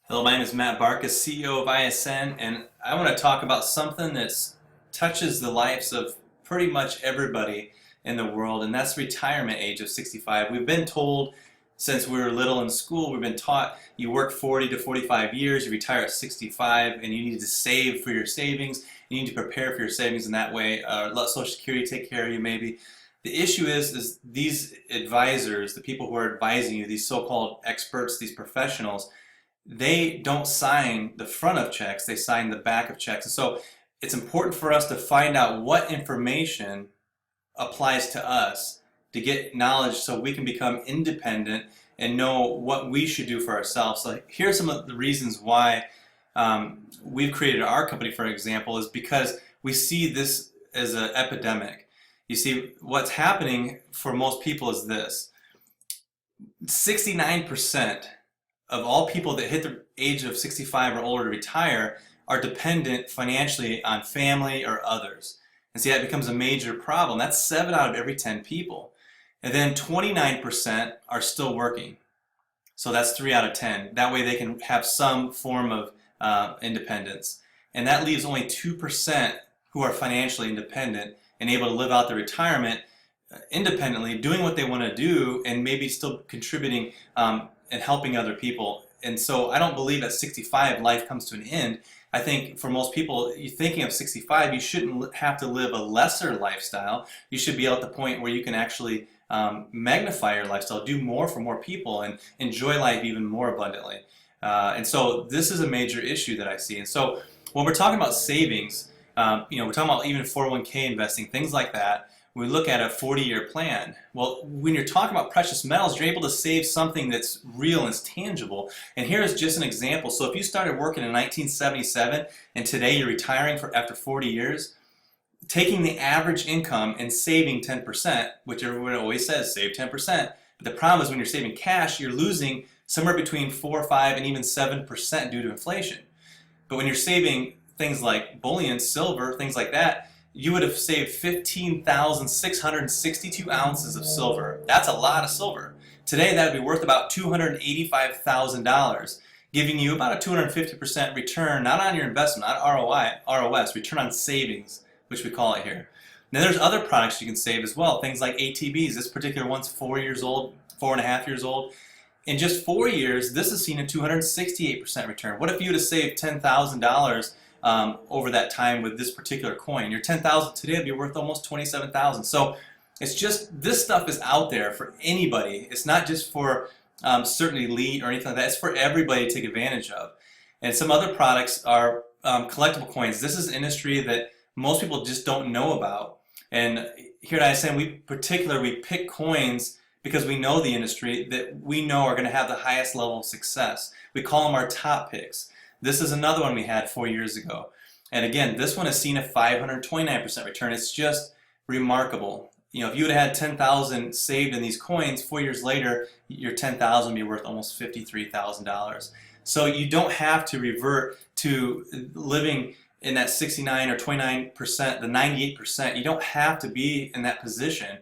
Hello, my name is Matt Barkas, CEO of ISN, and I want to talk about something that touches the lives of pretty much everybody in the world, and that's retirement age of 65. We've been told since we were little in school, we've been taught you work 40 to 45 years, you retire at 65, and you need to save for your savings. You need to prepare for your savings in that way. Let Social Security take care of you maybe. The issue is these advisors, the people who are advising you, these so-called experts, these professionals, they don't sign the front of checks, they sign the back of checks. And so it's important for us to find out what information applies to us to get knowledge so we can become independent and know what we should do for ourselves. So here are some of the reasons why we've created our company, for example, is because we see this as an epidemic. You see, what's happening for most people is this. 69% of all people that hit the age of 65 or older to retire are dependent financially on family or others. And see, that becomes a major problem. That's 7 out of every 10 people. And then 29% are still working. So that's 3 out of 10. That way they can have some form of independence. And that leaves only 2% who are financially independent and able to live out their retirement independently, doing what they want to do and maybe still contributing and helping other people. And so I don't believe at 65 life comes to an end. I think for most people, you're thinking of 65, you shouldn't have to live a lesser lifestyle. You should be at the point where you can actually magnify your lifestyle, do more for more people, and enjoy life even more abundantly. And so this is a major issue that I see. And so when we're talking about savings, we're talking about even 401k investing, things like that. We look at a 40-year plan. Well, when you're talking about precious metals, you're able to save something that's real and it's tangible. And here is just an example. So if you started working in 1977 and today you're retiring after 40 years, taking the average income and saving 10%, which everyone always says, save 10%. But the problem is when you're saving cash, you're losing somewhere between 4, 5, and even 7% due to inflation. But when you're saving things like bullion, silver, things like that, you would have saved 15,662 ounces of silver. That's a lot of silver. Today that would be worth about $285,000, giving you about a 250% return, not on your investment, not ROS, return on savings, which we call it here. Now there's other products you can save as well, things like ATBs. This particular one's 4 years old, 4.5 years old. In just 4 years, this has seen a 268% return. What if you would have saved $10,000 over that time with this particular coin? Your $10,000 today would be worth almost $27,000. So it's just, this stuff is out there for anybody. It's not just for certain elite or anything like that. It's for everybody to take advantage of. And some other products are collectible coins. This is an industry that most people just don't know about. And here at ISN, we pick coins because we know the industry that we know are going to have the highest level of success. We call them our top picks. This is another one we had 4 years ago. And again, this one has seen a 529% return. It's just remarkable. You know, if you would have had 10,000 saved in these coins, 4 years later, your 10,000 would be worth almost $53,000. So you don't have to revert to living in that 69 or 29%, the 98%. You don't have to be in that position.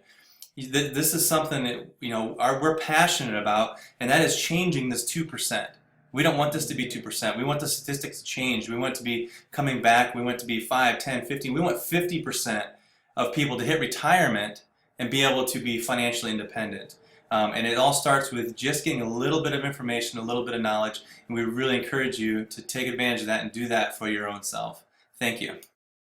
This is something that we're passionate about, and that is changing this 2%. We don't want this to be 2%. We want the statistics to change. We want it to be coming back. We want it to be 5, 10, 15. We want 50% of people to hit retirement and be able to be financially independent. And it all starts with just getting a little bit of information, a little bit of knowledge, and we really encourage you to take advantage of that and do that for your own self. Thank you.